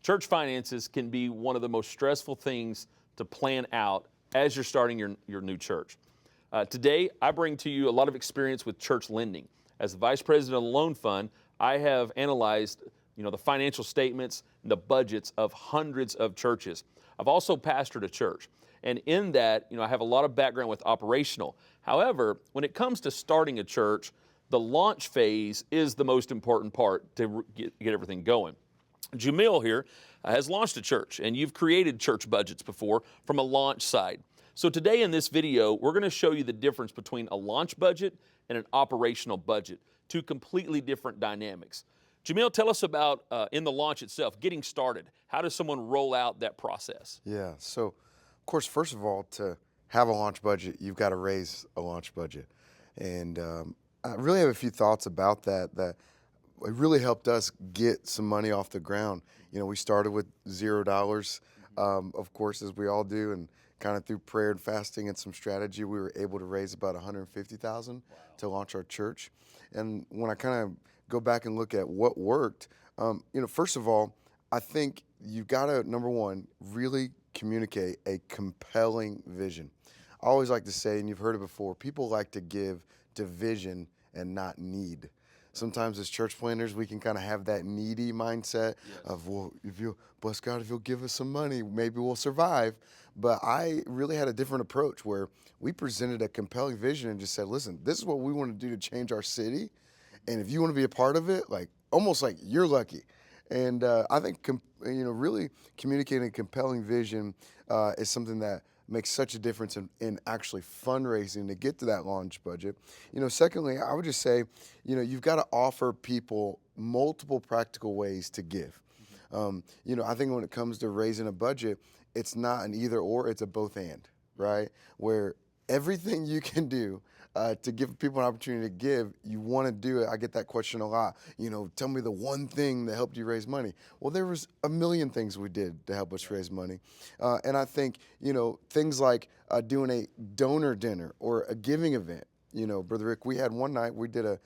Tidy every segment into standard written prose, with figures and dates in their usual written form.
Church finances can be one of the most stressful things to plan out as you're starting your new church. Today, I bring to you a lot of experience with church lending. As the Vice President of the Loan Fund, I have analyzed the financial statements and the budgets of hundreds of churches. I've also pastored a church. And in that, I have a lot of background with operational. However, when it comes to starting a church, the launch phase is the most important part to get everything going. Joumeel here has launched a church, and you've created church budgets before from a launch side. So today in this video, we're going to show you the difference between a launch budget and an operational budget, two completely different dynamics. Joumeel, tell us about, in the launch itself, getting started. How does someone roll out that process? Yeah, so of course, first of all, to have a launch budget, you've got to raise a launch budget. And I really have a few thoughts about that it really helped us get some money off the ground. We started with $0, of course, as we all do, and kind of through prayer and fasting and some strategy, we were able to raise about $150,000 to launch our church. And when I kind of go back and look at what worked, first of all, I think you've got to, number one, really communicate a compelling vision. I always like to say, and you've heard it before, people like to give to vision and not need. Sometimes as church planners, we can kind of have that needy mindset of, well, if you bless God, if you'll give us some money, maybe we'll survive. But I really had a different approach where we presented a compelling vision and just said, listen, this is what we want to do to change our city. And if you want to be a part of it, almost like you're lucky. And I think, really communicating a compelling vision is something that makes such a difference in actually fundraising to get to that launch budget. Secondly, I would just say, you've got to offer people multiple practical ways to give. I think when it comes to raising a budget, it's not an either or, it's a both and, right? Where everything you can do to give people an opportunity to give, you want to do it. I get that question a lot. Tell me the one thing that helped you raise money. Well, there was a million things we did to help us raise money. And I think, things like doing a donor dinner or a giving event. Brother Rick, we had one night, we did a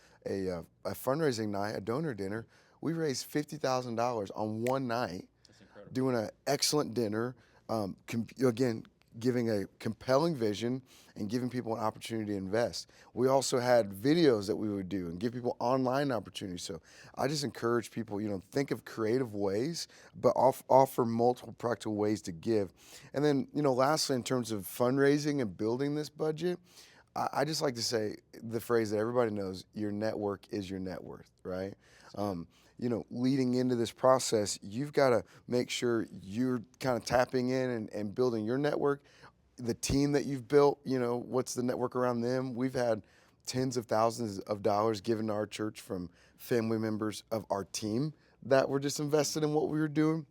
fundraising night, a donor dinner. We raised $50,000 on one night. That's incredible. Doing an excellent dinner. Again, giving a compelling vision and giving people an opportunity to invest. We also had videos that we would do and give people online opportunities. So I just encourage people, think of creative ways, but offer multiple practical ways to give. And then, lastly, in terms of fundraising and building this budget, I just like to say the phrase that everybody knows, your network is your net worth, right? Leading into this process, you've got to make sure you're kind of tapping in and building your network. The team that you've built, what's the network around them? We've had tens of thousands of dollars given to our church from family members of our team that were just invested in what we were doing.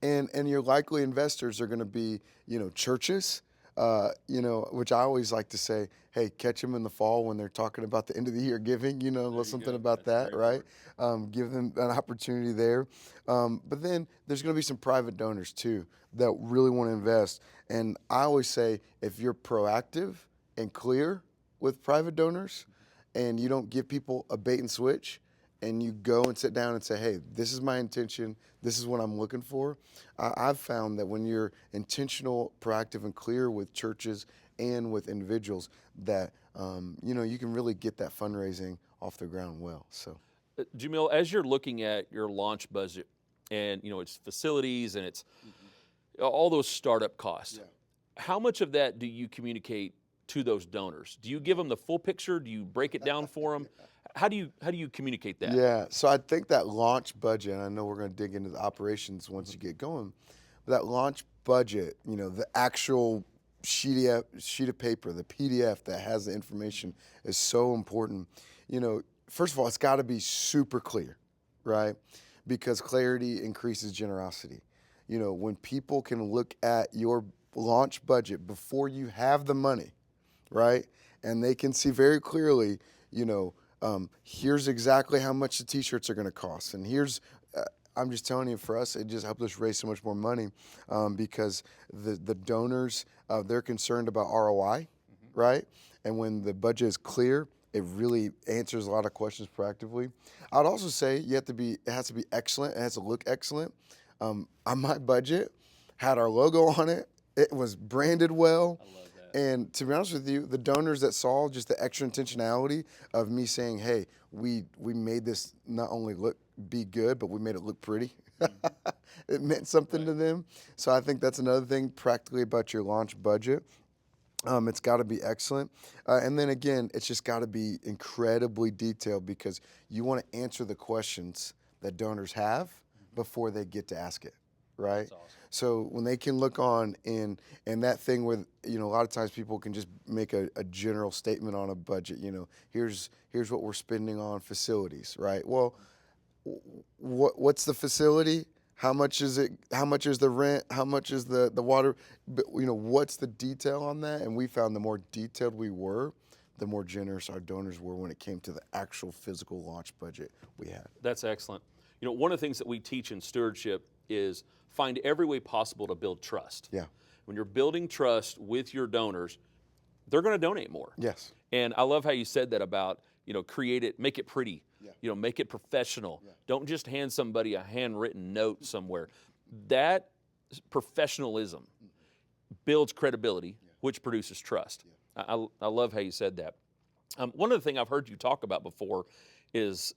And your likely investors are going to be, churches, which I always like to say, hey, catch them in the fall when they're talking about the end of the year giving, something about that, right? Give them an opportunity there. But then there's going to be some private donors too that really want to invest. And I always say, if you're proactive and clear with private donors and you don't give people a bait and switch, and you go and sit down and say, hey, this is my intention, this is what I'm looking for. I've found that when you're intentional, proactive, and clear with churches and with individuals, that you can really get that fundraising off the ground well. So, Joumeel, as you're looking at your launch budget, and it's facilities and it's all those startup costs, how much of that do you communicate to those donors? Do you give them the full picture? Do you break it down for them? How do you communicate that? Yeah, so I think that launch budget, and I know we're going to dig into the operations once you get going, but that launch budget, the actual sheet of paper, the PDF that has the information is so important. First of all, it's got to be super clear, right? Because clarity increases generosity. When people can look at your launch budget before you have the money, right? And they can see very clearly, here's exactly how much the t-shirts are going to cost. And here's, I'm just telling you, for us, it just helped us raise so much more money because the donors, they're concerned about ROI, right? And when the budget is clear, it really answers a lot of questions proactively. I'd also say it has to be excellent. It has to look excellent. On my budget, had our logo on it. It was branded well. I love that. And to be honest with you, the donors that saw just the extra intentionality of me saying, hey, we made this not only be good, but we made it look pretty. It meant something to them. So I think that's another thing practically about your launch budget. It's got to be excellent. And then again, it's just got to be incredibly detailed because you want to answer the questions that donors have before they get to ask it, right? That's awesome. So when they can look on and that thing with, a lot of times people can just make a general statement on a budget, here's what we're spending on facilities, right? Well, what's the facility? How much is it? How much is the rent? How much is the water? But, what's the detail on that? And we found the more detailed we were, the more generous our donors were when it came to the actual physical launch budget we had. That's excellent. One of the things that we teach in stewardship is find every way possible to build trust. Yeah. When you're building trust with your donors, they're going to donate more. Yes. And I love how you said that about, create it, make it pretty. Yeah. Make it professional. Yeah. Don't just hand somebody a handwritten note somewhere. That professionalism builds credibility, which produces trust. Yeah. I love how you said that. One of the things I've heard you talk about before is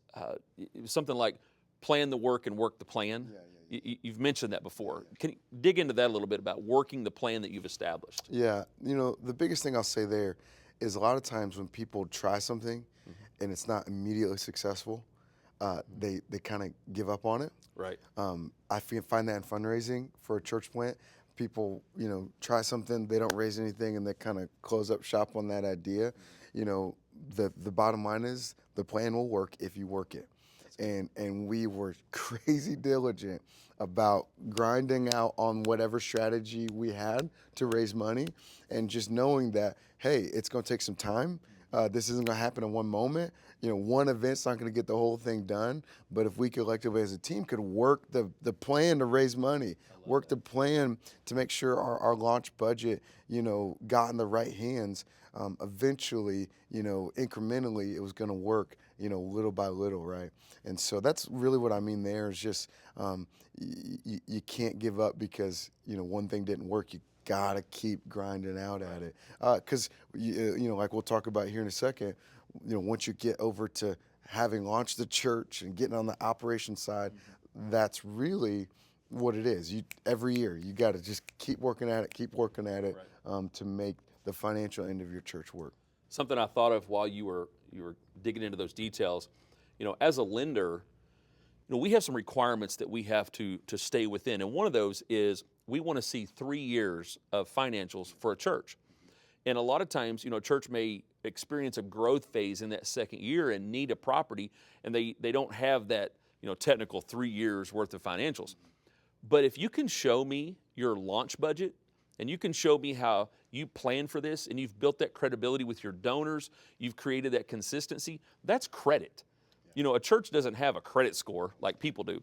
something like plan the work and work the plan. You've mentioned that before. Can you dig into that a little bit about working the plan that you've established? Yeah. The biggest thing I'll say there is a lot of times when people try something and it's not immediately successful, they kind of give up on it. Right. I find that in fundraising for a church plant. People, try something, they don't raise anything, and they kind of close up shop on that idea. The bottom line is the plan will work if you work it. And we were crazy diligent about grinding out on whatever strategy we had to raise money, and just knowing that, hey, it's going to take some time. This isn't going to happen in one moment. One event's not going to get the whole thing done. But if we collectively as a team could work the plan to raise money, work the plan to make sure our launch budget, got in the right hands, eventually, incrementally, it was going to work, little by little, right? And so that's really what I mean there is just you can't give up because, one thing didn't work. You gotta keep grinding out at it, because like we'll talk about here in a second. Once you get over to having launched the church and getting on the operation side, that's really what it is. Every year you got to just keep working at it, to make the financial end of your church work. Something I thought of while you were digging into those details, as a lender, we have some requirements that we have to stay within, and one of those is we want to see 3 years of financials for a church. And a lot of times, a church may experience a growth phase in that second year and need a property, and they don't have that, technical 3 years worth of financials. But if you can show me your launch budget, and you can show me how you plan for this, and you've built that credibility with your donors, you've created that consistency, that's credit. A church doesn't have a credit score like people do.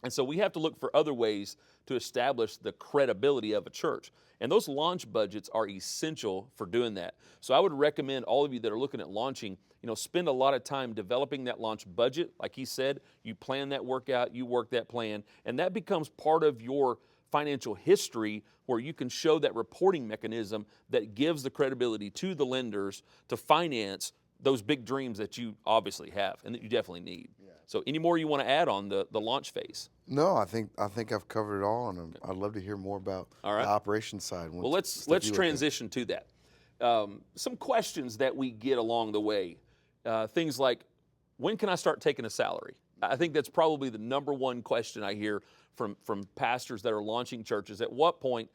And so we have to look for other ways to establish the credibility of a church. And those launch budgets are essential for doing that. So I would recommend all of you that are looking at launching, spend a lot of time developing that launch budget. Like he said, you plan that workout, you work that plan, and that becomes part of your financial history where you can show that reporting mechanism that gives the credibility to the lenders to finance those big dreams that you obviously have and that you definitely need. Yeah. So any more you want to add on the launch phase? No, I think I've covered it all, and I'd love to hear more about the operations side. Well, let's transition to that. Some questions that we get along the way, things like, when can I start taking a salary? I think that's probably the number one question I hear from pastors that are launching churches. At what point,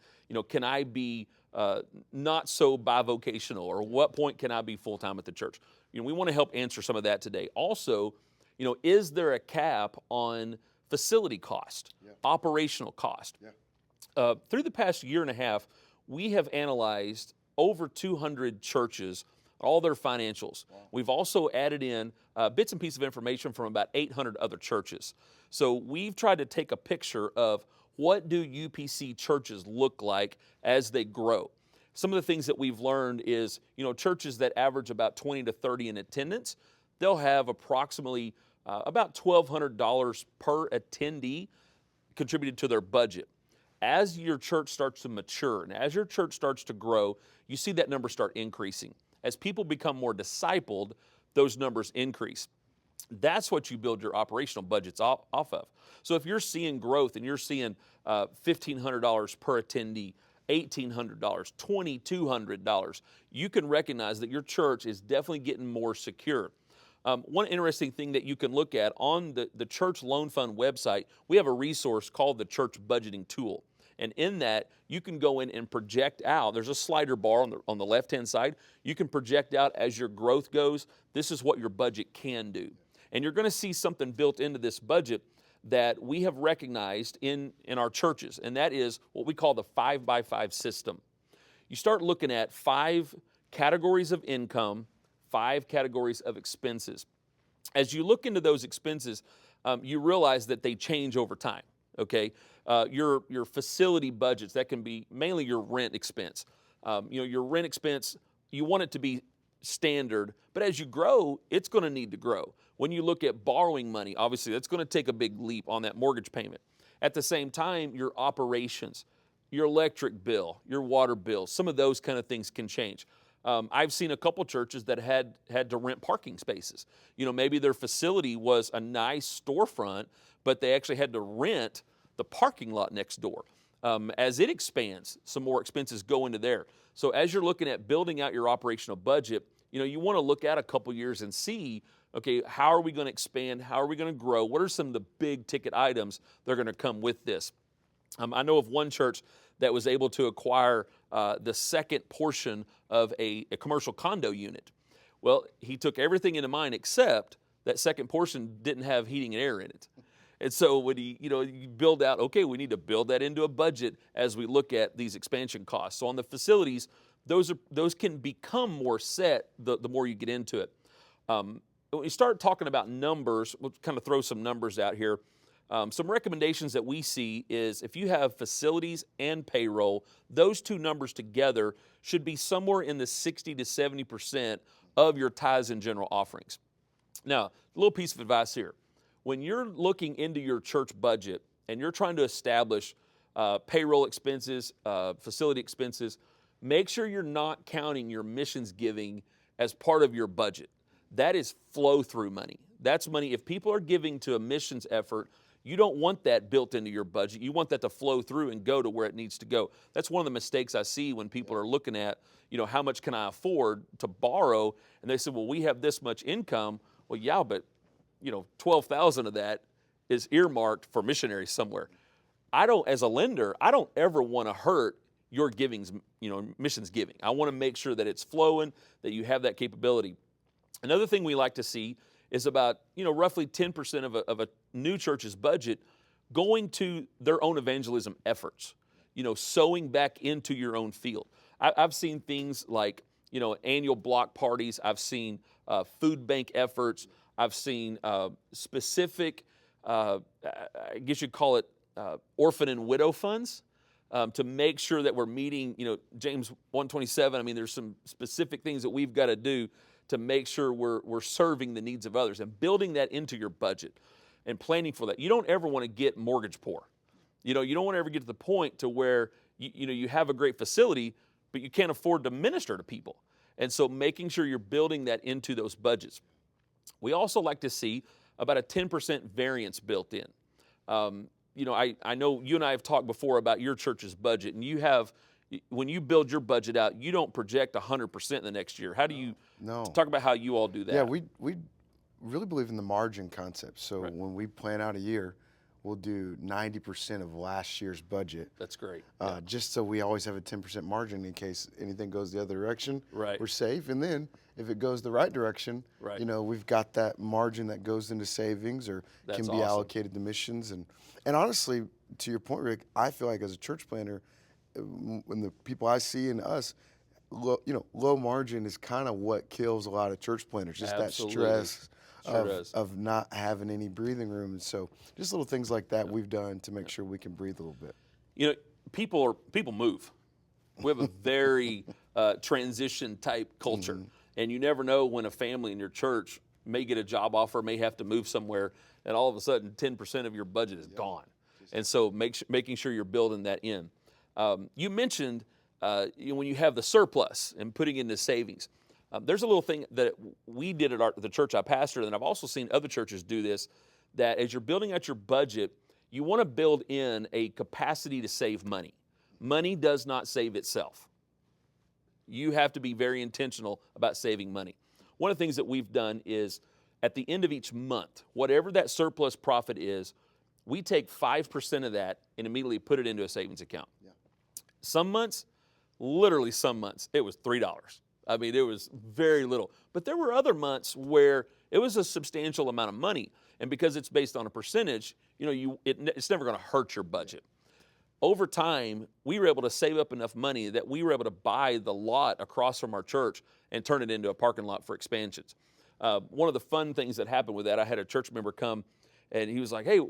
can I be not so bivocational, or what point can I be full-time at the church? We want to help answer some of that today. Also, is there a cap on facility cost, operational cost? Through the past year and a half, we have analyzed over 200 churches, all their financials. Wow. We've also added in bits and pieces of information from about 800 other churches. So we've tried to take a picture of what do UPC churches look like as they grow. Some of the things that we've learned is, churches that average about 20 to 30 in attendance, they'll have approximately about $1,200 per attendee contributed to their budget. As your church starts to mature and as your church starts to grow, you see that number start increasing. As people become more discipled, those numbers increase. That's what you build your operational budgets off of. So if you're seeing growth and you're seeing $1,500 per attendee, $1,800, $2,200, you can recognize that your church is definitely getting more secure. One interesting thing that you can look at on the Church Loan Fund website, we have a resource called the Church Budgeting Tool. And in that, you can go in and project out. There's a slider bar on the left-hand side. You can project out as your growth goes. This is what your budget can do. And you're going to see something built into this budget that we have recognized in our churches, and that is what we call the 5x5 system. You start looking at 5 categories of income, 5 categories of expenses. As you look into those expenses, you realize that they change over time, okay? Your facility budgets, that can be mainly your rent expense. Your rent expense, you want it to be standard, but as you grow, it's going to need to grow. When you look at borrowing money, obviously that's going to take a big leap on that mortgage payment. At the same time, your operations, your electric bill, your water bill, some of those kind of things can change. I've seen a couple churches that had to rent parking spaces. Maybe their facility was a nice storefront, but they actually had to rent the parking lot next door. As it expands, some more expenses go into there. So as you're looking at building out your operational budget, you want to look at a couple years and see, okay, how are we going to expand? How are we going to grow? What are some of the big ticket items that are going to come with this? I know of one church that was able to acquire the second portion of a commercial condo unit. Well, he took everything into mind except that second portion didn't have heating and air in it. And so when you build out, okay, we need to build that into a budget as we look at these expansion costs. So on the facilities, those can become more set the more you get into it. When you start talking about numbers, we'll kind of throw some numbers out here. Some recommendations that we see is if you have facilities and payroll, those two numbers together should be somewhere in the 60 to 70% of your tithes and general offerings. Now, a little piece of advice here. When you're looking into your church budget and you're trying to establish payroll expenses, facility expenses, make sure you're not counting your missions giving as part of your budget. That is flow-through money. That's money. If people are giving to a missions effort, you don't want that built into your budget. You want that to flow through and go to where it needs to go. That's one of the mistakes I see when people are looking at, how much can I afford to borrow? And they say, well, we have this much income. Well, yeah, but 12,000 of that is earmarked for missionaries somewhere. As a lender, I don't ever want to hurt your givings, missions giving. I want to make sure that it's flowing, that you have that capability. Another thing we like to see is about, roughly 10% of a new church's budget going to their own evangelism efforts, sowing back into your own field. I've seen things like, annual block parties. I've seen food bank efforts. I've seen specific, I guess you'd call it orphan and widow funds to make sure that we're meeting, James 1:27. There's some specific things that we've got to do to make sure we're serving the needs of others and building that into your budget and planning for that. You don't ever want to get mortgage poor. You don't want to ever get to the point to where you have a great facility, but you can't afford to minister to people. And so making sure you're building that into those budgets. We also like to see about a 10% variance built in. I know you and I have talked before about your church's budget, and when you build your budget out, you don't project 100% in the next year. How do you talk about how you all do that? Yeah, we really believe in the margin concept. So when we plan out a year, we'll do 90% of last year's budget. That's great. Just so we always have a 10% margin in case anything goes the other direction. Right. We're safe. And then if it goes the right direction, we've got that margin that goes into savings or can be allocated to missions. And honestly, to your point, Rick, I feel like as a church planner, when the people I see in us, low margin is kind of what kills a lot of church planners. Just Absolutely. That stress Sure of not having any breathing room. And so just little things like that we've done to make sure we can breathe a little bit. People move. We have a very transition type culture. Mm-hmm. And you never know when a family in your church may get a job offer, may have to move somewhere, and all of a sudden 10% of your budget is gone. And so making sure you're building that in. You mentioned when you have the surplus and putting into savings. There's a little thing that we did at the church I pastored, and I've also seen other churches do this, that as you're building out your budget, you want to build in a capacity to save money. Money does not save itself. You have to be very intentional about saving money. One of the things that we've done is at the end of each month, whatever that surplus profit is, we take 5% of that and immediately put it into a savings account. Yeah. Some months, literally some months, it was $3. I mean, it was very little. But there were other months where it was a substantial amount of money. And because it's based on a percentage, it's never going to hurt your budget. Over time, we were able to save up enough money that we were able to buy the lot across from our church and turn it into a parking lot for expansions. One of the fun things that happened with that, I had a church member come and he was like, hey,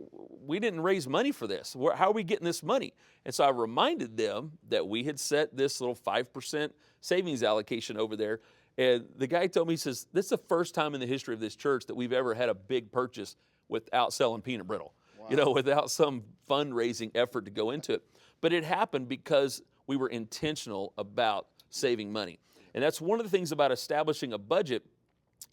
we didn't raise money for this. How are we getting this money? And so I reminded them that we had set this little 5% savings allocation over there. And the guy told me, he says, this is the first time in the history of this church that we've ever had a big purchase without selling peanut brittle. Wow. Without some fundraising effort to go into it. But it happened because we were intentional about saving money. And that's one of the things about establishing a budget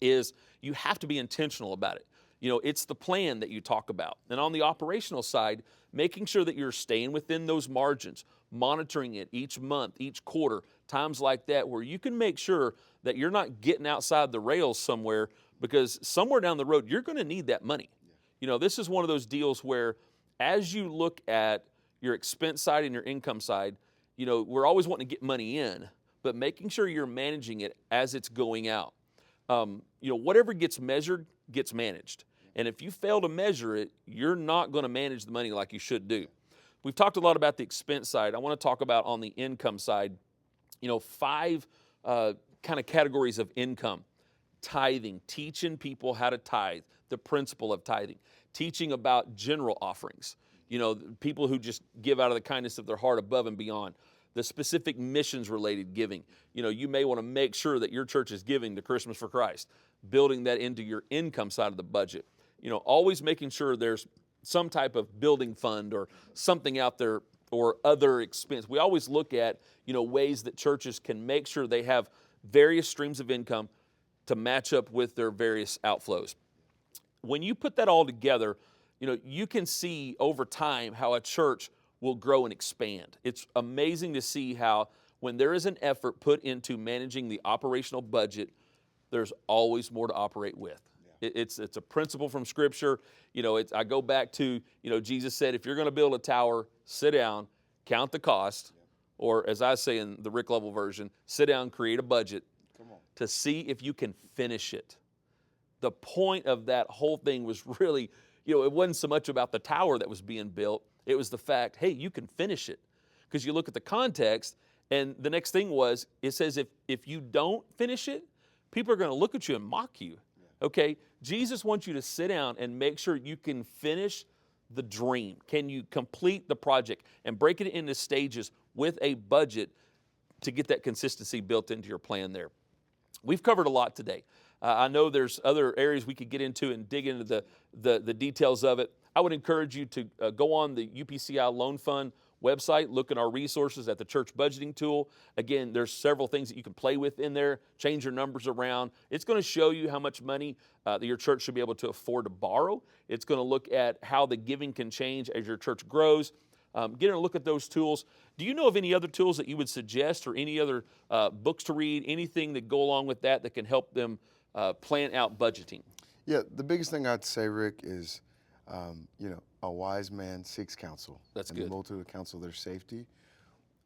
is you have to be intentional about it. It's the plan that you talk about. And on the operational side, making sure that you're staying within those margins, monitoring it each month, each quarter, times like that, where you can make sure that you're not getting outside the rails somewhere, because somewhere down the road, you're going to need that money. This is one of those deals where as you look at your expense side and your income side, we're always wanting to get money in, but making sure you're managing it as it's going out. Whatever gets measured gets managed. And if you fail to measure it, you're not going to manage the money like you should do. We've talked a lot about the expense side. I want to talk about on the income side, 5 kind of categories of income. Tithing, teaching people how to tithe, the principle of tithing, teaching about general offerings, people who just give out of the kindness of their heart above and beyond, the specific missions related giving. You may want to make sure that your church is giving to Christmas for Christ, building that into your income side of the budget. Always making sure there's some type of building fund or something out there or other expense. We always look at, ways that churches can make sure they have various streams of income to match up with their various outflows. When you put that all together, you can see over time how a church will grow and expand. It's amazing to see how when there is an effort put into managing the operational budget, there's always more to operate with. Yeah. It's a principle from Scripture. I go back to, Jesus said, if you're going to build a tower, sit down, count the cost, or as I say in the Rick Lovell version, sit down, create a budget to see if you can finish it. The point of that whole thing was really, it wasn't so much about the tower that was being built. It was the fact, hey, you can finish it. Because you look at the context, and the next thing was, it says if you don't finish it, people are going to look at you and mock you. Yeah. Okay? Jesus wants you to sit down and make sure you can finish the dream. Can you complete the project and break it into stages with a budget to get that consistency built into your plan there? We've covered a lot today. I know there's other areas we could get into and dig into the details of it. I would encourage you to go on the UPCI Loan Fund website, look at our resources at the church budgeting tool. Again, there's several things that you can play with in there, change your numbers around. It's going to show you how much money that your church should be able to afford to borrow. It's going to look at how the giving can change as your church grows. Get a look at those tools. Do you know of any other tools that you would suggest, or any other books to read, anything that go along with that can help them plan out budgeting? Yeah, the biggest thing I'd say, Rick, is, a wise man seeks counsel. That's and good. The multitude of counsel, their safety.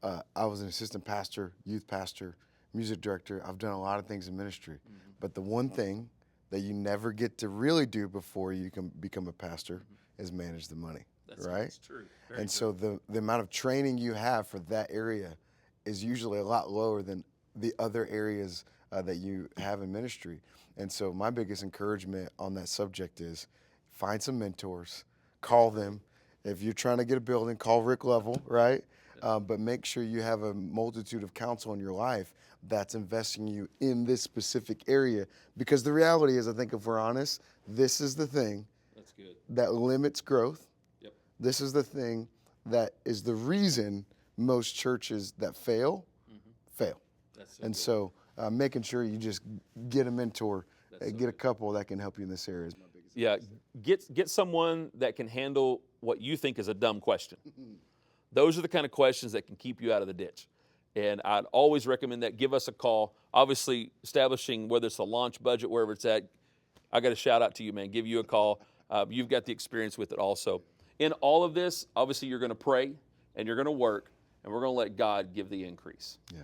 I was an assistant pastor, youth pastor, music director. I've done a lot of things in ministry. Mm-hmm. But the one thing that you never get to really do before you can become a pastor is manage the money. That's true. And so the amount of training you have for that area is usually a lot lower than the other areas that you have in ministry. And so my biggest encouragement on that subject is find some mentors, call them. If you're trying to get a building, call Rick Lovell, right? But make sure you have a multitude of counsel in your life that's investing you in this specific area. Because the reality is, I think if we're honest, this is the thing that's good. that limits growth. this is the thing that is the reason most churches that fail, fail. And so making sure you just get a mentor, get a couple that can help you in this area is my biggest advice. Get someone that can handle what you think is a dumb question. Those are the kind of questions that can keep you out of the ditch. And I'd always recommend that. Give us a call. Obviously, establishing whether it's a launch budget, wherever it's at, I got to shout out to you, man. Give you a call. You've got the experience with it also. In all of this, obviously, you're going to pray and you're going to work, and we're going to let God give the increase. Yeah.